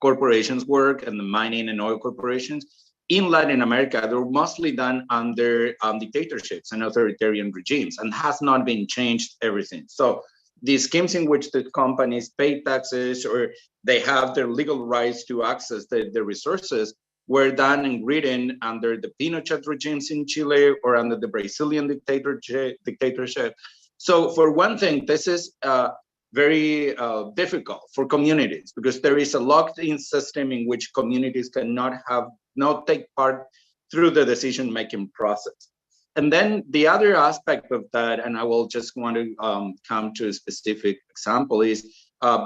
corporations work and the mining and oil corporations in Latin America, they're mostly done under dictatorships and authoritarian regimes and has not been changed ever since. So the schemes in which the companies pay taxes or they have their legal rights to access the resources were done and written under the Pinochet regimes in Chile or under the Brazilian dictatorship. So for one thing, this is very difficult for communities because there is a locked-in system in which communities cannot take part through the decision-making process. And then the other aspect of that, and I will just want to come to a specific example, is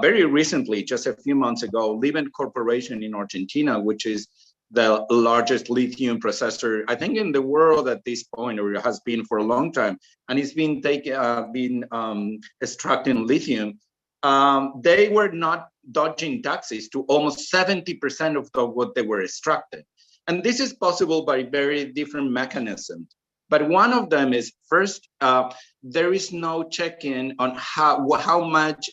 very recently, just a few months ago, Livent Corporation in Argentina, which is the largest lithium processor, I think, in the world at this point, or it has been for a long time, and it's been extracting lithium. They were not dodging taxes to almost 70% of what they were extracting. And this is possible by very different mechanisms. But one of them is, first, there is no check-in on how much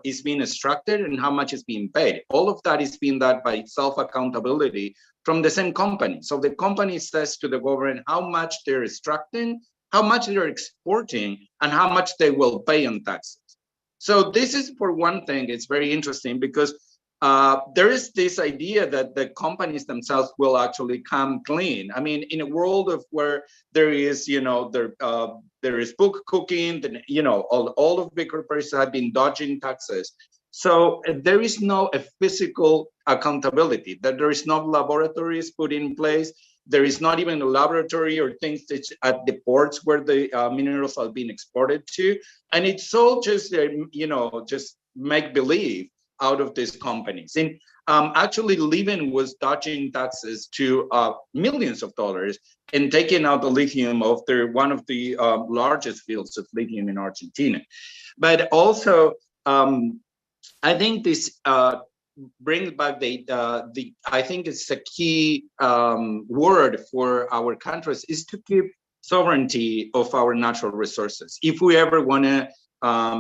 is being extracted and how much is being paid. All of that is being done by self-accountability from the same company. So the company says to the government how much they're extracting, how much they're exporting, and how much they will pay in taxes. So this is, for one thing, it's very interesting because there is this idea that the companies themselves will actually come clean. I mean, in a world of where there is, there is book cooking, then, all of big corporations have been dodging taxes. So there is no physical accountability, that there is no laboratories put in place. There is not even a laboratory or things at the ports where the minerals are being exported to. And it's all just, just make believe out of these companies. And actually, Livent was dodging taxes to millions of dollars and taking out the lithium of one of the largest fields of lithium in Argentina. But also, I think this brings back I think it's a key word for our countries is to keep sovereignty of our natural resources if we ever want to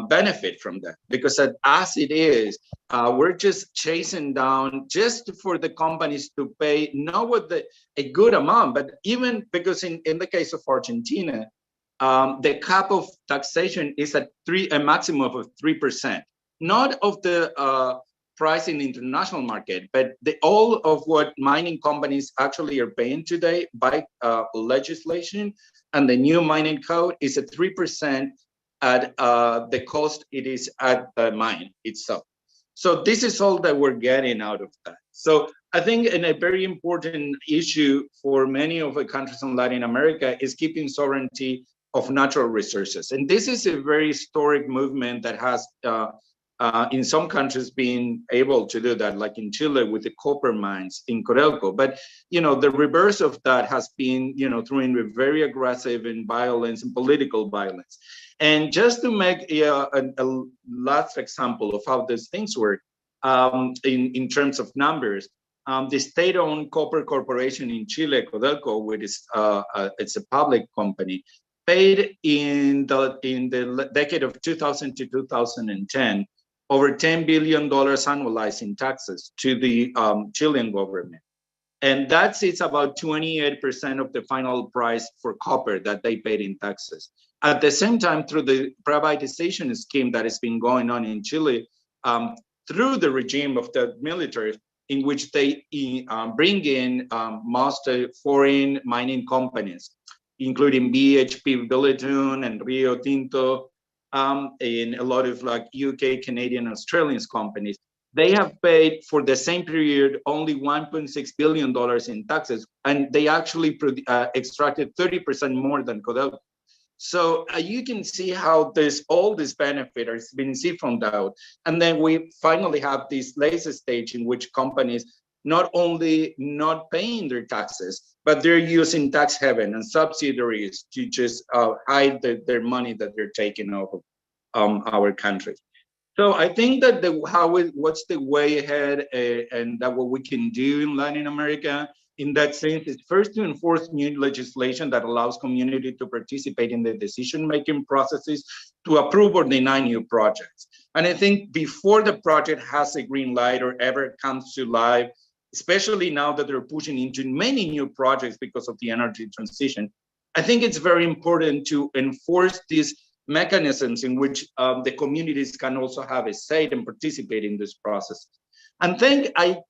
benefit from that, because as it is, we're just chasing down just for the companies to pay not with a good amount, but even because in the case of Argentina, the cap of taxation is at a maximum of 3%, not of the price in the international market, but all of what mining companies actually are paying today by legislation and the new mining code is at 3% at the cost it is at the mine itself. So this is all that we're getting out of that. So I think a very important issue for many of the countries in Latin America is keeping sovereignty of natural resources. And this is a very historic movement that has in some countries been able to do that, like in Chile with the copper mines in Codelco. But the reverse of that has been through very aggressive and violence and political violence. And just to make a last example of how these things work, in terms of numbers. The state-owned copper corporation in Chile, Codelco, which is it's a public company, paid in the decade of 2000 to 2010 over $10 billion annualized in taxes to the Chilean government. And it's about 28% of the final price for copper that they paid in taxes. At the same time, through the privatization scheme that has been going on in Chile, through the regime of the military, in which they bring in most foreign mining companies, including BHP Billiton and Rio Tinto, and a lot of like UK, Canadian, Australian companies. They have paid for the same period only $1.6 billion in taxes, and they actually extracted 30% more than Codelco. So you can see how all this benefit has been siphoned out. And then we finally have this latest stage in which companies not only not paying their taxes, but they're using tax haven and subsidiaries to just hide their money that they're taking off of our country. So I think that what's the way ahead and that what we can do in Latin America in that sense is first to enforce new legislation that allows community to participate in the decision-making processes to approve or deny new projects. And I think before the project has a green light or ever comes to life, especially now that they're pushing into many new projects because of the energy transition, I think it's very important to enforce these mechanisms in which the communities can also have a say and participate in this process. And then I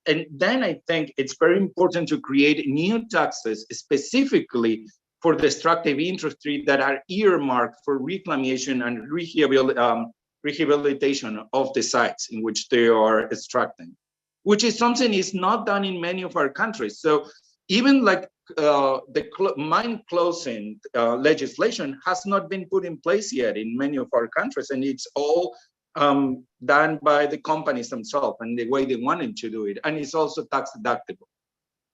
think it's very important to create new taxes specifically for the extractive industry that are earmarked for reclamation and rehabilitation of the sites in which they are extracting, which is something is not done in many of our countries. So even like the mine closing legislation has not been put in place yet in many of our countries, and it's all done by the companies themselves and the way they wanted to do it, and it's also tax deductible.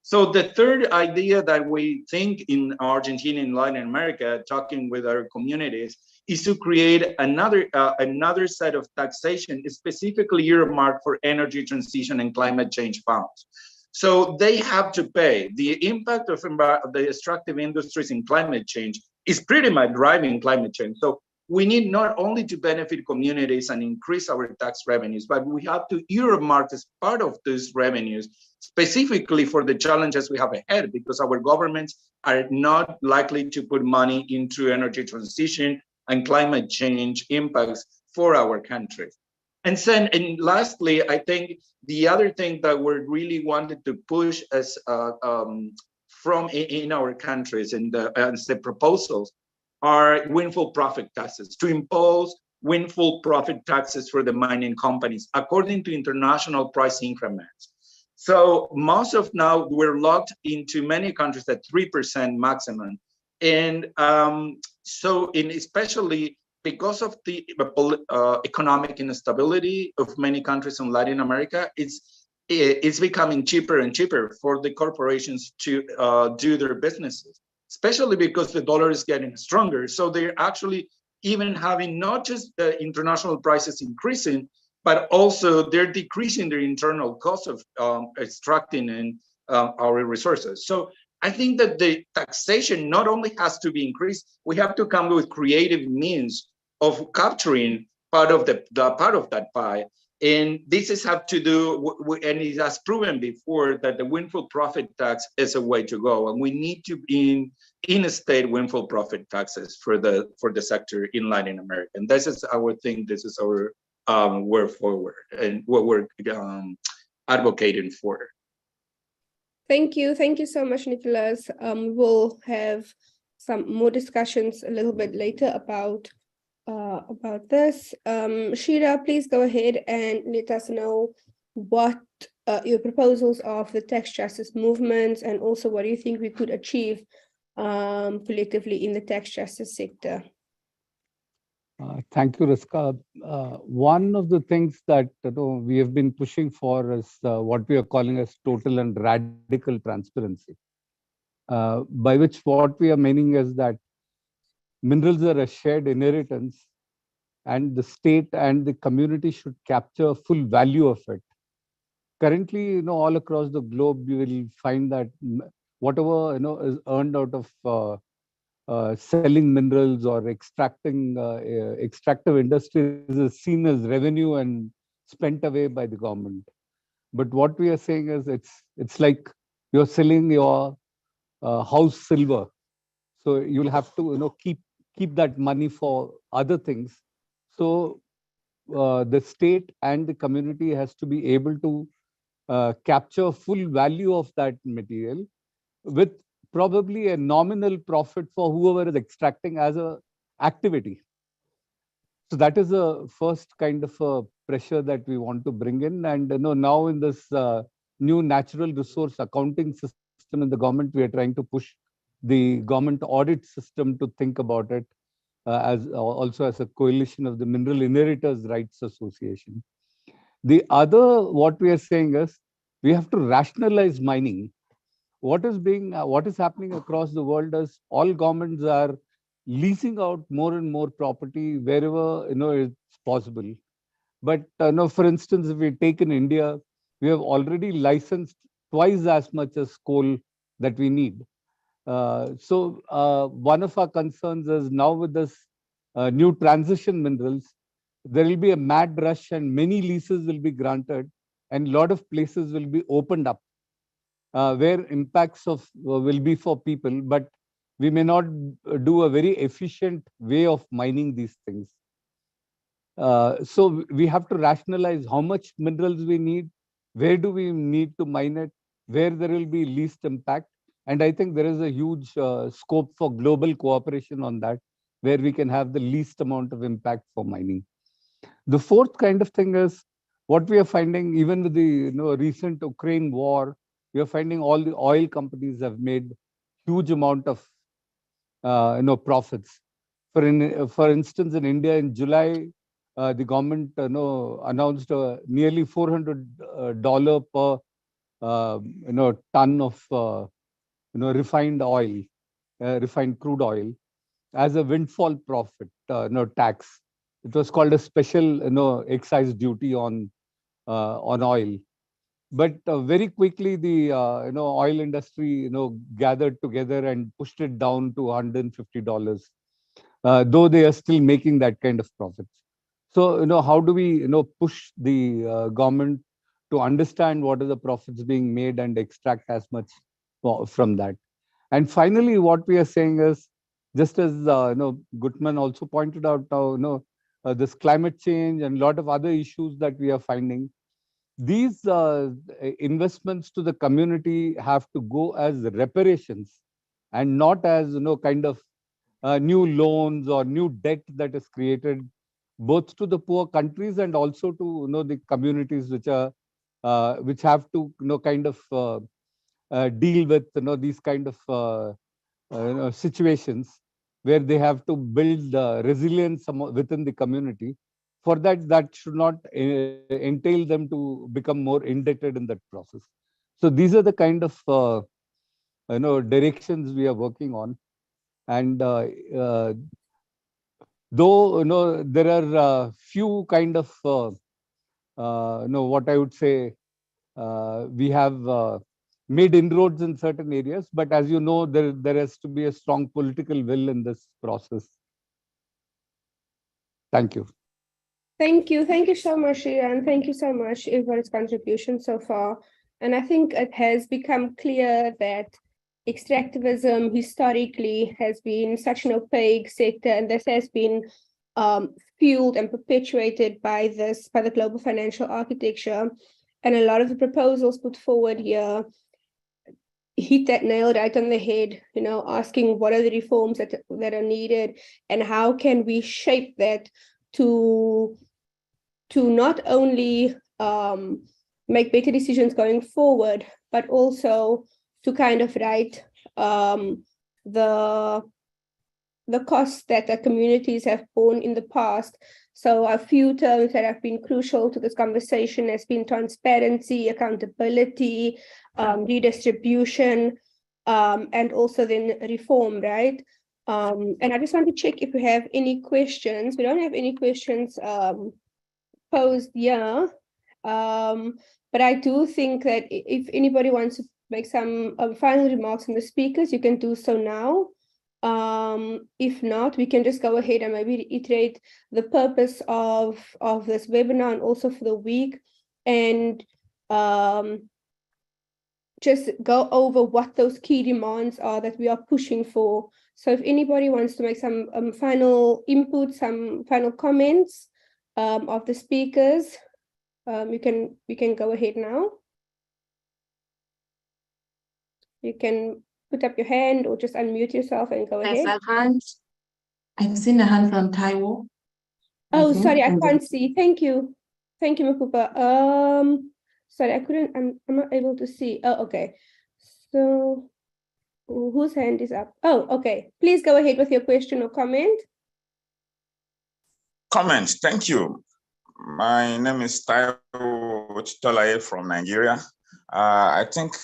So the third idea that we think in Argentina and Latin America, talking with our communities, is to create another set of taxation specifically earmarked for energy transition and climate change funds. So they have to pay. The impact of the extractive industries in climate change is pretty much driving climate change. So we need not only to benefit communities and increase our tax revenues, but we have to earmark as part of these revenues specifically for the challenges we have ahead, because our governments are not likely to put money into energy transition and climate change impacts for our countries. And lastly, I think the other thing that we really wanted to push as in our countries and the proposals are windfall profit taxes, to impose windfall profit taxes for the mining companies according to international price increments. So most of now we're locked into many countries at 3% maximum. And especially because of the economic instability of many countries in Latin America, it's becoming cheaper and cheaper for the corporations to do their businesses, especially because the dollar is getting stronger. So they're actually even having not just the international prices increasing, but also they're decreasing their internal cost of extracting our resources. So I think that the taxation not only has to be increased, we have to come with creative means of capturing part of that pie. And this is have to do, and it has proven before that the windfall profit tax is a way to go. And we need to be in a state windfall profit taxes for the sector in Latin America. And this is our thing. This is our way forward and what we're advocating for. Thank you so much, Nicolás. We'll have some more discussions a little bit later about this. Sreedhar, please go ahead and let us know what your proposals are for the tax justice movement, and also what do you think we could achieve collectively in the tax justice sector. Thank you, Riska. One of the things that we have been pushing for is what we are calling as total and radical transparency, by which what we are meaning is that minerals are a shared inheritance, and the state and the community should capture full value of it currently, all across the globe, you will find that whatever, is earned out of selling minerals or extracting extractive industries is seen as revenue and spent away by the government. But what we are saying is it's like you're selling your house silver. So you'll have to keep that money for other things. So the state and the community has to be able to capture full value of that material with probably a nominal profit for whoever is extracting as a activity. So that is the first kind of a pressure that we want to bring in. And now in this new natural resource accounting system in the government, we are trying to push the government audit system to think about it as also as a coalition of the Mineral Inheritors Rights Association. The other, what we are saying is, we have to rationalize mining. What is happening across the world is all governments are leasing out more and more property wherever it's possible. But for instance, if we take in India, we have already licensed twice as much as coal that we need. So one of our concerns is now with this new transition minerals, there will be a mad rush and many leases will be granted and a lot of places will be opened up where impacts of will be for people, but we may not do a very efficient way of mining these things. So we have to rationalize how much minerals we need, where do we need to mine it, where there will be least impact. And I think there is a huge scope for global cooperation on that, where we can have the least amount of impact for mining. The fourth kind of thing is what we are finding, even with the recent Ukraine war, we are finding all the oil companies have made huge amount of profits. For instance, in India in July, the government announced nearly $400 per ton of refined oil, refined crude oil, as a windfall profit tax. It was called a special excise duty on oil. But very quickly the oil industry gathered together and pushed it down to $150, though they are still making that kind of profits. So how do we push the government to understand what are the profits being made and extract as much from that? And finally, what we are saying is, just as Gutman also pointed out, how this climate change and a lot of other issues that we are finding, these investments to the community have to go as reparations and not as kind of new loans or new debt that is created both to the poor countries and also to the communities which are which have to kind of deal with these kind of situations where they have to build resilience within the community. For that, that should not entail them to become more indebted in that process. So these are the kind of directions we are working on. And though there are few kind of what I would say we have made inroads in certain areas, but as you know, there has to be a strong political will in this process. Thank you. Thank you. Thank you so much, Sreedhar, and thank you so much for everyone's contribution so far. And I think it has become clear that extractivism historically has been such an opaque sector, and this has been fueled and perpetuated by the global financial architecture. And a lot of the proposals put forward here hit that nail right on the head, asking what are the reforms that are needed and how can we shape that to not only make better decisions going forward, but also to kind of write the costs that the communities have borne in the past. So a few terms that have been crucial to this conversation has been transparency, accountability, redistribution, and also then reform, right? And I just want to check if we have any questions. We don't have any questions posed here, But I do think that if anybody wants to make some final remarks on the speakers, you can do so now. If not, we can just go ahead and maybe reiterate the purpose of this webinar and also for the week, and just go over what those key demands are that we are pushing for. So if anybody wants to make some final input, some final comments of the speakers, we can go ahead now. You can put up your hand or just unmute yourself and go ahead. I've seen a hand from Taiwo. Oh, sorry, I can't see. Thank you. Thank you, Mukupa. Sorry, I couldn't, I'm not able to see. Oh, okay. So whose hand is up? Oh, okay. Please go ahead with your question or comment. Comment, thank you. My name is Taiwo Chitolaye from Nigeria. I think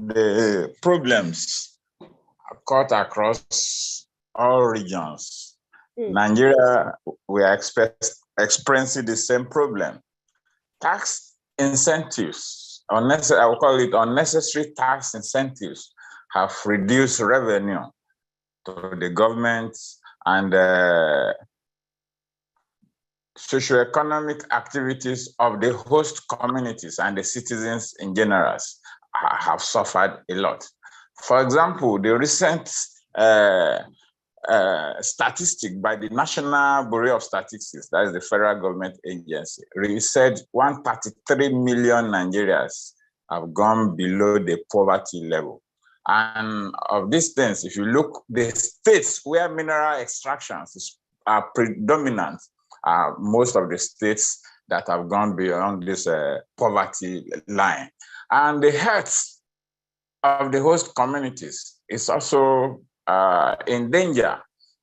the problems are cut across all regions. Nigeria, we are experiencing the same problem. Tax incentives, I will call it unnecessary tax incentives, have reduced revenue to the government, and socioeconomic activities of the host communities and the citizens in general have suffered a lot. For example, the recent statistic by the National Bureau of Statistics, that is the federal government agency, said 133 million Nigerians have gone below the poverty level. And of these things, if you look, the states where mineral extractions are predominant are most of the states that have gone beyond this poverty line. And the health of the host communities is also in danger.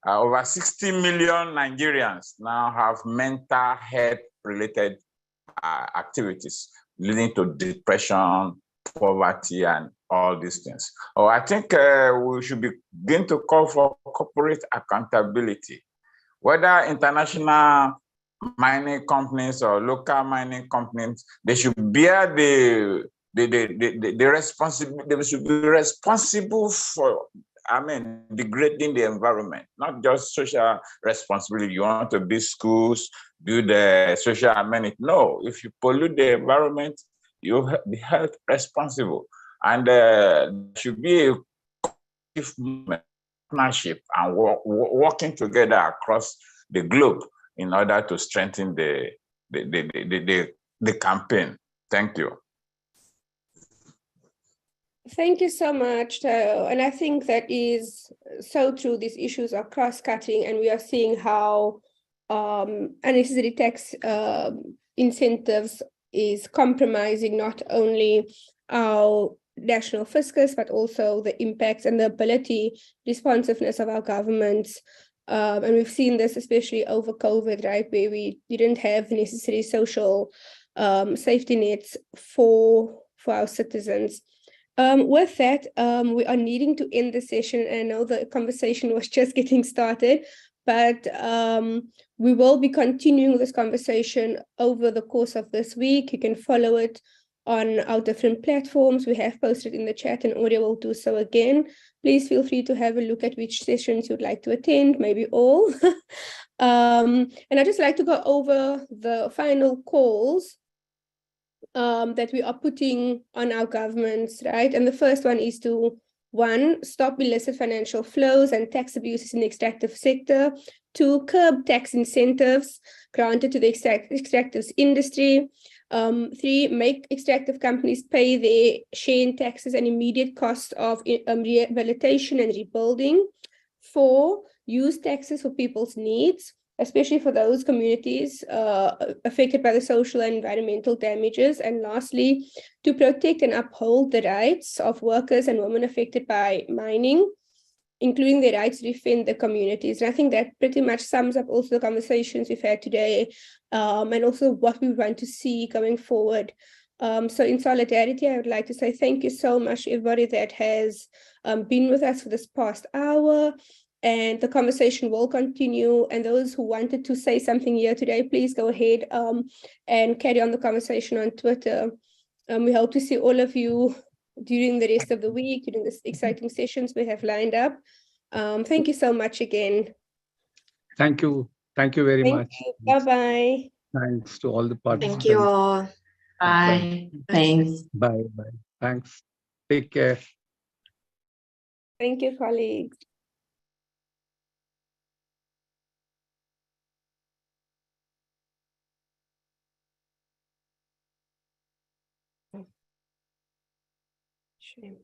Over 60 million Nigerians now have mental health related activities leading to depression, poverty, and all these things. Oh, I think we should begin to call for corporate accountability, whether international mining companies or local mining companies. They should bear the responsibility. They should be responsible for, degrading the environment, not just social responsibility. You want to build schools, do the social amenities. No, if you pollute the environment, you be held responsible. And there should be a partnership and working together across the globe in order to strengthen the campaign. Thank you. Thank you so much, Tao. And I think that is so true. These issues are cross-cutting, and we are seeing how unnecessary tax incentives is compromising not only our national fiscus, but also the impacts and the ability, responsiveness of our governments. And we've seen this especially over COVID, right, where we didn't have the necessary social safety nets for our citizens. With that, we are needing to end the session. And I know the conversation was just getting started, but we will be continuing this conversation over the course of this week. You can follow it on our different platforms. We have posted in the chat, and audio will do so again. Please feel free to have a look at which sessions you'd like to attend, maybe all. And I'd just like to go over the final calls that we are putting on our governments, right? And the first one is to, 1, stop illicit financial flows and tax abuses in the extractive sector. 2, curb tax incentives granted to the extractives industry. 3, make extractive companies pay their share in taxes and immediate costs of rehabilitation and rebuilding. 4, use taxes for people's needs, especially for those communities affected by the social and environmental damages. And lastly, to protect and uphold the rights of workers and women affected by mining, including their rights to defend the communities. And I think that pretty much sums up also the conversations we've had today, and also what we want to see going forward. So in solidarity, I would like to say thank you so much to everybody that has been with us for this past hour. And the conversation will continue. And those who wanted to say something here today, please go ahead and carry on the conversation on Twitter. We hope to see all of you during the rest of the week, during this exciting sessions we have lined up. Thank you so much again. Thank you. Thank you very much. Bye-bye. Thanks to all the participants. Thank you all. Bye. Thanks. Bye. Bye. Thanks. Take care. Thank you, colleagues. Shame.